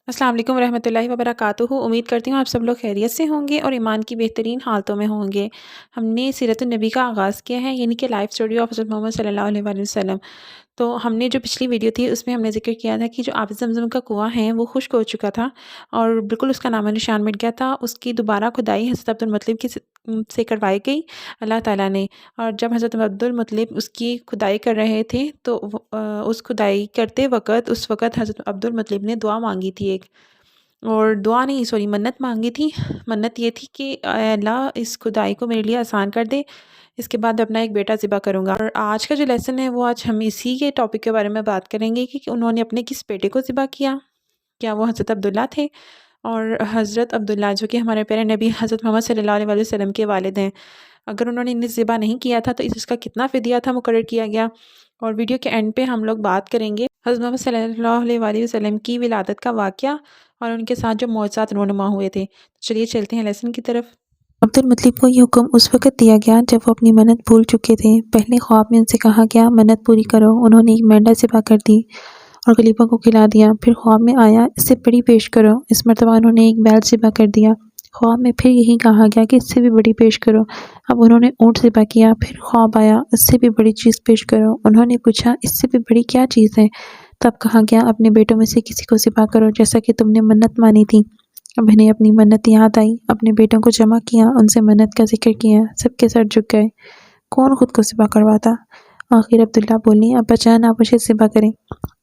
अस्सलाम वालेकुम रहमतुल्लाहि व बरकातुहू। उम्मीद करती हूँ आप सब लोग खैरियत से होंगे और ईमान की बेहतरीन हालतों में होंगे। हमने सीरत नबी का आगाज़ किया है, यानी कि लाइफ स्टोरी ऑफ हज़रत मोहम्मद सल्लल्लाहु अलैहि वसल्लम। तो हमने जो पिछली वीडियो थी उसमें हमने ज़िक्र किया था कि जो आब ज़मज़म का कुआँ है वो खुश्क हो चुका था और बिल्कुल उसका नामो निशान मिट गया था। उसकी दोबारा खुदाई हज़रत अब्दुल मुत्तलिब से करवाई गई अल्लाह ताला ने। और जब हज़रत अब्दुल मुत्तलिब उसकी खुदाई कर रहे थे तो उस खुदाई करते वक़्त उस वक़्त हज़रत अब्दुल मुत्तलिब ने दुआ माँगी थी एक, और दुआ नहीं सॉरी मन्नत मांगी थी। मन्नत ये थी कि अल्लाह इस खुदाई को मेरे लिए आसान कर दे, इसके बाद अपना एक बेटा ज़िबा करूँगा। और आज का जो लेसन है वो आज हम इसी के टॉपिक के बारे में बात करेंगे कि उन्होंने अपने किस बेटे को ज़िबा किया। क्या वो हज़रत अब्दुल्ला थे? और हज़रत अब्दुल्ला जो कि हमारे प्यारे नबी हज़रत मोहम्मद सल्लल्लाहु अलैहि वसल्लम के वालिद हैं, अगर उन्होंने इन्हें ज़िबा नहीं किया था तो इसका कितना फ़िदिया था मुकर्रर किया गया। और वीडियो के एंड पे हम लोग बात करेंगे हज़रत मोहम्मद सल्लल्लाहु अलैहि वसल्लम की विलादत का वाक़या और उनके साथ जो मौजज़ात रूनुमा हुए थे। चलिए चलते हैं लेसन की तरफ। अब्दुल मुत्तलिब को ये हुक्म उस वक़्त दिया गया जब वो अपनी मन्नत भूल चुके थे। पहले ख्वाब में उनसे कहा गया मन्नत पूरी करो। उन्होंने एक मेंढा ज़िबा कर दी और गलीबा को खिला दिया। फिर ख्वाब में आया इससे बड़ी पेश करो। इस मर्तबा उन्होंने एक बैल ज़िबा कर दिया। ख्वाब में फिर यही कहा गया कि इससे भी बड़ी पेश करो। अब उन्होंने ऊँट ज़िबा किया। फिर ख्वाब आया इससे भी बड़ी चीज़ पेश करो। उन्होंने पूछा इससे भी बड़ी क्या चीज़ है? तब कहा गया अपने बेटों में से किसी को ज़िबा करो जैसा कि तुमने मन्नत मानी थी। अब इन्हें अपनी मन्नत याद आई। अपने बेटों को जमा किया, उनसे मन्नत का ज़िक्र किया। सबके सर झुक गए। कौन खुद को ज़िबा करवाता? आखिर अब्दुल्ला बोली अब्बा जान आप मुझे ज़िबा करें।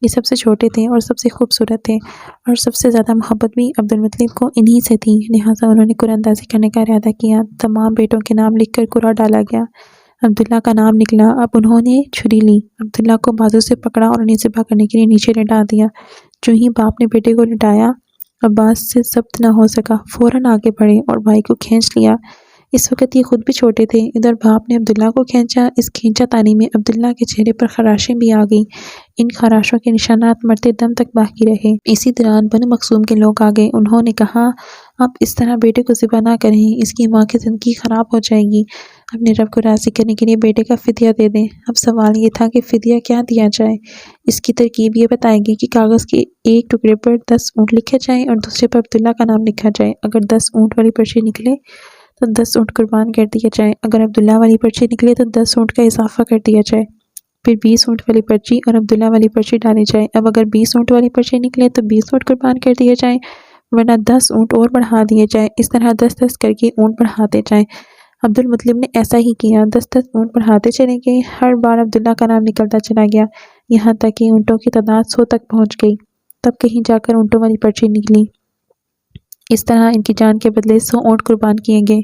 ये सबसे छोटे थे और सबसे खूबसूरत थे और सबसे ज़्यादा मोहब्बत भी अब्दुल मुत्तलिब को इन्हीं से थी। लिहाजा उन्होंने कुरानंदाज़ी करने का इरादा किया। तमाम बेटों के नाम लिखकर कुरा डाला गया। अब्दुल्ला का नाम निकला। अब उन्होंने छुरी ली, अब्दुल्ला को बाजू से पकड़ा और उन्हें ज़िबा करने के लिए नीचे लिटा दिया। जो ही बाप ने बेटे को लिटाया, अब्बास से ज़ब्त न हो सका, फ़ौरन आगे बढ़े और भाई को खींच लिया। इस वक़्त ये खुद भी छोटे थे। इधर बाप ने अब्दुल्ला को खींचा। इस खींचातानी में अब्दुल्ला के चेहरे पर ख़राशें भी आ गईं। इन ख़राशों के निशानात मरते दम तक बाकी रहे। इसी दौरान बनु मखसूम के लोग आ गए। उन्होंने कहा आप इस तरह बेटे को ज़िबा ना करें, इसकी माँ की ज़िंदगी ख़राब हो जाएगी। अपने रब को राज़ी करने के लिए बेटे का फ़िदिया दे दें। अब सवाल ये था कि फ़िदिया क्या दिया जाए। इसकी तरकीब ये बताएगी कि कागज़ के एक टुकड़े पर 10 ऊँट लिखे जाएँ और दूसरे पर अब्दुल्ला का नाम लिखा जाए। अगर 10 ऊँट वाली पर्ची निकले तो 10 ऊँट कुर्बान कर दिए जाएँ। अगर अब्दुल्ला वाली पर्ची निकले तो 10 ऊँट का इजाफ़ा कर दिया जाए। फिर 20 ऊँट वाली पर्ची और अब्दुल्ला वाली पर्ची डाली जाए। अब अगर 20 ऊँट वाली पर्ची निकले तो 20 ऊँट कुर्बान कर दिए जाएँ, वरना 10 ऊँट और बढ़ा दिए जाएँ। इस तरह 10-10 करके ऊँट बढ़ाते जाएँ। अब्दुल मुत्तलिब ने ऐसा ही किया। 10-10 ऊँट बढ़ाते चले गए। हर बार अब्दुल्ला का नाम निकलता चला गया, यहाँ तक कि ऊँटों की तादाद 100 तक पहुँच गई। तब कहीं जाकर ऊँटों वाली पर्ची निकली। इस तरह इनकी जान के बदले 100 ऊँट कुर्बान किए गए।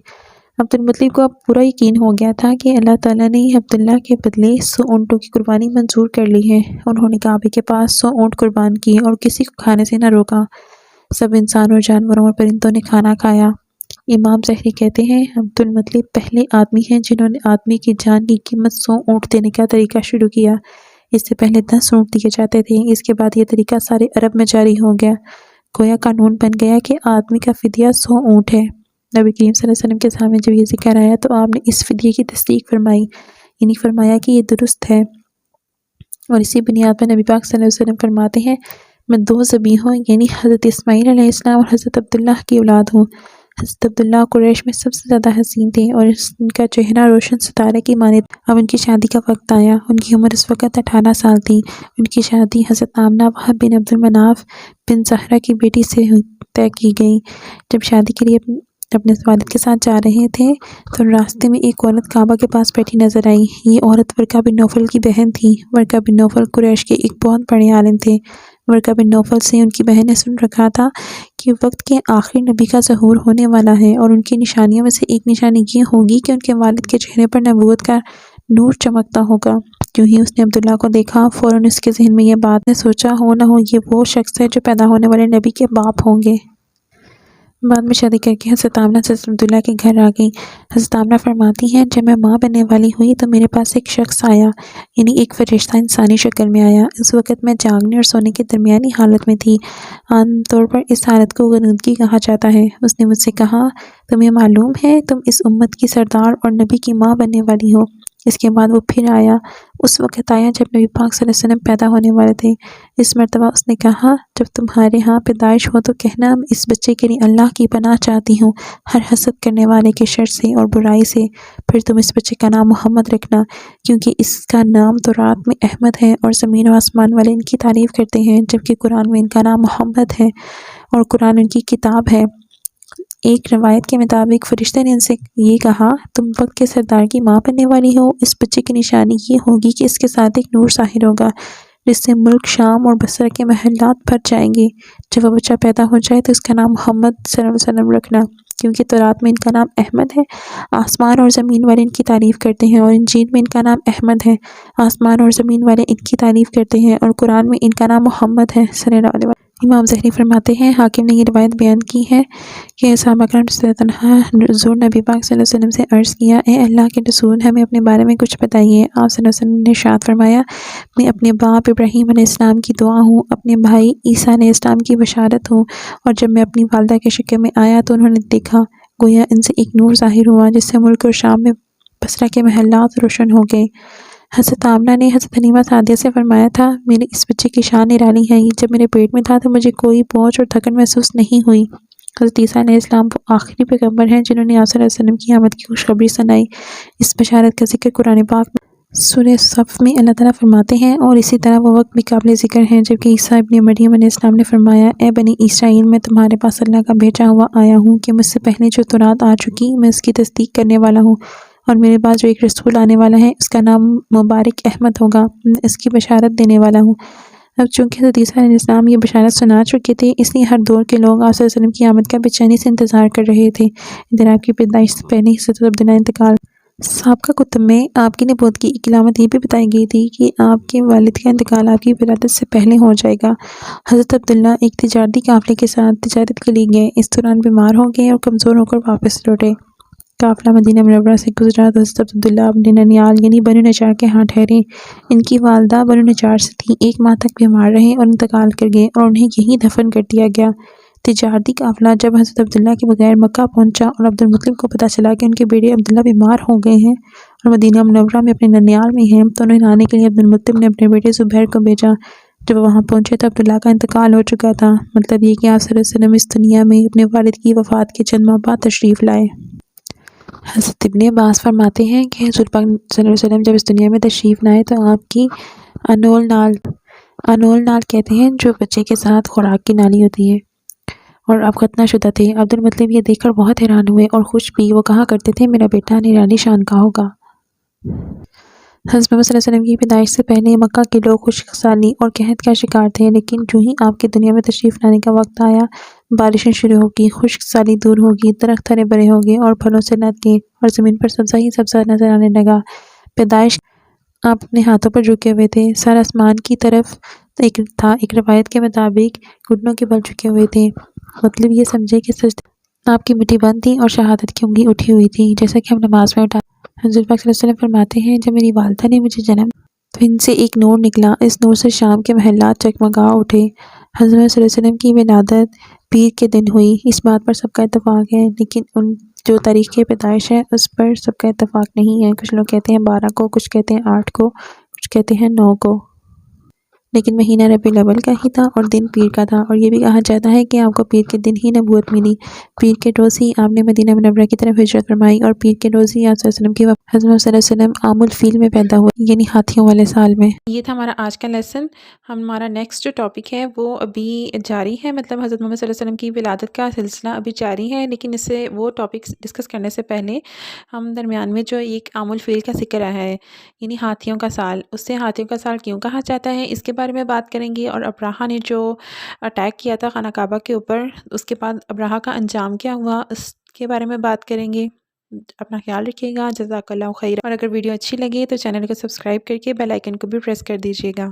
अब्दुल मुत्तलिब को अब पूरा यकीन हो गया था कि अल्लाह ताला ने अब्दुल्ला के बदले 100 ऊँटों की कुर्बानी मंजूर कर ली है। उन्होंने काबे के पास 100 ऊँट कुर्बान किए और किसी को खाने से न रोका। सब इंसानों, जानवरों और परिंदों ने खाना खाया। इमाम ज़हरी कहते हैं अब्दुल मुत्तलिब पहले आदमी हैं जिन्होंने आदमी की जान की कीमत 100 ऊँट देने का तरीका शुरू किया। इससे पहले 10 ऊँट दिए जाते थे। इसके बाद ये तरीका सारे अरब में जारी हो गया। गोया कानून बन गया कि आदमी का फ़िदिया 100 ऊँट है। नबी करीम सल्लल्लाहु अलैहि वसल्लम के सामने जब ये ज़िक्र आया तो आपने इस फ़िदिये की तस्दीक फरमाई, यानी फरमाया कि ये दुरुस्त है। और इसी बुनियाद पर नबी पाक सल्लल्लाहु अलैहि वसल्लम फरमाते हैं मैं 2 ज़बीहों यानी हज़रत इस्माईल अलैहिस्सलाम और हज़रत अब्दुल्लाह की औलाद हूँ। हज़रत अब्दुल्लाह कुरैश में सबसे ज़्यादा हसीन थे और उनका चेहरा रोशन सितारे की मानित। अब उनकी शादी का वक्त आया। उनकी उम्र इस वक्त 18 साल थी। उनकी शादी हज़रत आमना वहब बिन अब्दुल मनाफ बिन ज़हरा की बेटी से तय की गई। जब शादी के लिए अपने वालिद के साथ जा रहे थे तो रास्ते में एक औरत काबा के पास बैठी नजर आई। ये औरत वर्का बिन नौफल की बहन थी। वर्का बिन नौफल कुरैश के एक बहुत बड़े आलिम थे। वर्का बिन नौफल से उनकी बहन ने सुन रखा था कि वक्त के आखिर नबी का ज़हूर होने वाला है और उनकी निशानियों में से एक निशानी ये होगी कि उनके वालिद के चेहरे पर नबूवत का नूर चमकता होगा। यूं ही उसने अब्दुल्ला को देखा, फ़ौरन उसके जहन में यह बात ने सोचा हो न हो ये वो शख्स है जो पैदा होने वाले नबी के बाप होंगे। बाद में शादी करके हज़रत आमना हज़रत अब्दुल्ला के घर आ गई। हज़रत आमना फरमाती हैं जब मैं माँ बनने वाली हुई तो मेरे पास एक शख्स आया, यानी एक फरिश्ता इंसानी शक्ल में आया। इस वक्त मैं जागने और सोने की दरमियानी हालत में थी। आम तौर पर इस हालत को गनुदगी कहा जाता है। उसने मुझसे कहा तुम्हें मालूम है तुम इस उम्मत की सरदार और नबी की माँ बनने वाली हो। اس کے بعد وہ پھر آیا۔ اس وقت آیا جب نبی پاک صلی اللہ علیہ وسلم پیدا ہونے والے تھے۔ اس مرتبہ اس نے کہا، جب تمہارے ہاں پیدائش ہو تو کہنا میں اس بچے کے لیے اللہ کی پناہ چاہتی ہوں ہر حسد کرنے والے کے شر سے اور برائی سے۔ پھر تم اس بچے کا نام محمد رکھنا، کیونکہ اس کا نام تورات میں احمد ہے اور زمین و آسمان والے ان کی تعریف کرتے ہیں، جبکہ قرآن میں ان کا نام محمد ہے اور قرآن ان کی کتاب ہے۔ ایک روایت کے مطابق فرشتے نے ان سے یہ کہا، تم وقت کے سردار کی ماں بننے والی ہو۔ اس بچے کی نشانی یہ ہوگی کہ اس کے ساتھ ایک نور ظاہر ہوگا جس سے ملک شام اور بصرہ کے محلات بھر جائیں گے۔ جب وہ بچہ پیدا ہو جائے تو اس کا نام محمد صلی اللہ علیہ وسلم رکھنا، کیونکہ تورات میں ان کا نام احمد ہے۔ آسمان اور زمین والے ان کی تعریف کرتے ہیں، اور انجیل میں ان کا نام احمد ہے۔ آسمان اور زمین والے ان کی تعریف کرتے ہیں، اور قرآن میں ان کا نام محمد ہے صلی اللہ علیہ وسلم۔ امام ظہری فرماتے ہیں، حاکم نے یہ روایت بیان کی ہے کہ صحابہ کرام رضی اللہ عنہ حضور نبی پاک صلی اللہ علیہ وسلم سے عرض کیا، اے اللہ کے رسول، ہمیں اپنے بارے میں کچھ بتائیے۔ آپ صلی اللہ علیہ وسلم نے ارشاد فرمایا، میں اپنے باپ ابراہیم علیہ السلام کی دعا ہوں، اپنے بھائی عیسیٰ علیہ السلام کی بشارت ہوں، اور جب میں اپنی والدہ کے شکم میں آیا تو انہوں نے دیکھا، گویا ان سے ایک نور ظاہر ہوا جس سے ملک اور شام میں بصرہ کے محلات روشن ہو گئے۔ حضرت آمنہ نے حضرت حلیمہ سعدیہ سے فرمایا تھا، میرے اس بچے کی شان نرالی ہے، یہ جب میرے پیٹ میں تھا تو مجھے کوئی بوجھ اور تھکن محسوس نہیں ہوئی۔ حضرت عیسیٰ علیہ السلام وہ آخری پیغمبر ہیں جنہوں نے آپ صلی اللہ علیہ وسلم کی آمد کی خوشخبری سنائی۔ اس بشارت کا ذکر قرآن پاک میں سورہ صف میں اللہ تعالیٰ فرماتے ہیں، اور اسی طرح وہ وقت بھی قابل ذکر ہیں جبکہ عیسیٰ ابن مریم علیہ السلام نے فرمایا، اے بنی اسرائیل، میں تمہارے پاس اللہ کا بھیجا ہوا آیا ہوں کہ مجھ سے پہلے جو تورات آ چکی میں اس کی تصدیق کرنے والا ہوں، اور میرے بعد جو ایک رسول آنے والا ہے اس کا نام مبارک احمد ہوگا، میں اس کی بشارت دینے والا ہوں۔ اب چونکہ حضرت عیسیٰ علیہ السلام یہ بشارت سنا چکے تھے، اس لیے ہر دور کے لوگ آپ صلی اللہ علیہ وسلم کی آمد کا بے چینی سے انتظار کر رہے تھے۔ ادھر آپ کی پیدائش سے پہلے ہی حضرت عبداللہ انتقال۔ سابقہ کتب میں آپ کی نبوت کی ایک علامت یہ بھی بتائی گئی تھی کہ آپ کے والد کا انتقال آپ کی ولادت سے پہلے ہو جائے گا۔ حضرت عبداللہ ایک تجارتی قافلے کے ساتھ تجارت کے لیے گئے، اس دوران بیمار ہو گئے اور کمزور ہو کر واپس لوٹے۔ قافلہ مدینہ منورہ سے گزرا تو حضرت عبداللہ اپنے ننیال یعنی بنو نجار کے ہاں ٹھہرے۔ ان کی والدہ بنو نجار سے تھی، ایک ماہ تک بیمار رہے اور انتقال کر گئے اور انہیں یہیں دفن کر دیا گیا۔ تجارتی قافلہ جب حضرت عبداللہ کے بغیر مکہ پہنچا اور عبد المطلب کو پتہ چلا کہ ان کے بیٹے عبداللہ بیمار ہو گئے ہیں اور مدینہ منورہ میں اپنے ننیال میں ہیں، تو انہیں لانے کے لیے عبد المطلب نے اپنے بیٹے زبیر کو بھیجا۔ جب وہ وہاں پہنچے تو عبداللہ کا انتقال ہو چکا تھا، مطلب یہ کہ آپ صلی اللہ علیہ وسلم اس دنیا میں اپنے والد کی وفات کے چند ماہ بعد تشریف لائے۔ حضرت ابن عباس فرماتے ہیں کہ حضور پاک صلی اللہ علیہ وسلم جب اس دنیا میں تشریف لائے تو آپ کی انول نال کہتے ہیں جو بچے کے ساتھ خوراک کی نالی ہوتی ہے، اور آپ ختنہ شدہ تھے۔ عبد المطلب یہ دیکھ کر بہت حیران ہوئے اور خوش بھی، وہ کہا کرتے تھے، میرا بیٹا نرالی شان کا ہوگا۔ حضرت محمد صلی اللہ علیہ وسلم کی پیدائش سے پہلے مکہ کے لوگ خشک سالی اور قحط کا شکار تھے، لیکن جو ہی آپ کی دنیا میں تشریف لانے کا وقت آیا، بارشیں شروع ہوگی، خشک سالی دور ہوگی، درخت ہرے بھرے ہوگے اور پھلوں سے لد گئے اور زمین پر سبزہ ہی سبزہ نظر آنے لگا۔ پیدائش آپ اپنے ہاتھوں پر جھکے ہوئے تھے، سر آسمان کی طرف ایک تھا۔ ایک روایت کے مطابق گھٹنوں کے بل جھکے ہوئے تھے، مطلب یہ سمجھے کہ سجدے آپ کی مٹھی بند تھی اور شہادت کی انگلی اٹھی ہوئی تھی، جیسا کہ ہم نماز میں اٹھا۔ حضور پاک صلی اللہ علیہ وسلم فرماتے ہیں، جب میری والدہ نے مجھے جنم تو ان سے ایک نور نکلا، اس نور سے شام کے محلات چگمگا اٹھے۔ حضرت صلی اللہ علیہ وسلم کی ولادت پیر کے دن ہوئی، اس بات پر سب کا اتفاق ہے، لیکن ان جو تاریخ کی پیدائش ہے اس پر سب کا اتفاق نہیں ہے۔ کچھ لوگ کہتے ہیں 12 کو، کچھ کہتے ہیں 8 کو، کچھ کہتے ہیں 9 کو، لیکن مہینہ ربیع الاول کا ہی تھا اور دن پیر کا تھا، اور یہ بھی کہا جاتا ہے کہ آپ کو پیر کے دن ہی نبوت ملی۔ پیر کے روز ہی آپ نے مدینہ منورہ کی طرف ہجرت فرمائی، اور پیر کے روز ہی آپ صلی اللہ علیہ وسلم کی وفات۔ حضرت صلی اللہ علیہ وسلم عام الفیل میں پیدا ہوئے، یعنی ہاتھیوں والے سال میں۔ یہ تھا ہمارا آج کا لیسن۔ ہمارا نیکسٹ جو ٹاپک ہے وہ ابھی جاری ہے، مطلب حضرت محمد صلی اللہ علیہ وسلم کی ولادت کا سلسلہ ابھی جاری ہے، لیکن اس سے وہ ٹاپک ڈسکس کرنے سے پہلے ہم درمیان میں جو ایک عام الفیل کا ذکر آیا ہے، یعنی ہاتھیوں کا سال، اس سے ہاتھیوں کا سال کیوں کہا جاتا ہے اس کے بارے میں بات کریں گے، اور ابراہہ نے جو اٹیک کیا تھا خانہ کعبہ کے اوپر، اس کے بعد ابراہہ کا انجام کیا ہوا اس کے بارے میں بات کریں گے۔ اپنا خیال رکھیے گا، جزاک اللہ خیر۔ اور اگر ویڈیو اچھی لگے تو چینل کو سبسکرائب کر کے بیل آئیکن کو بھی پریس کر دیجیے گا۔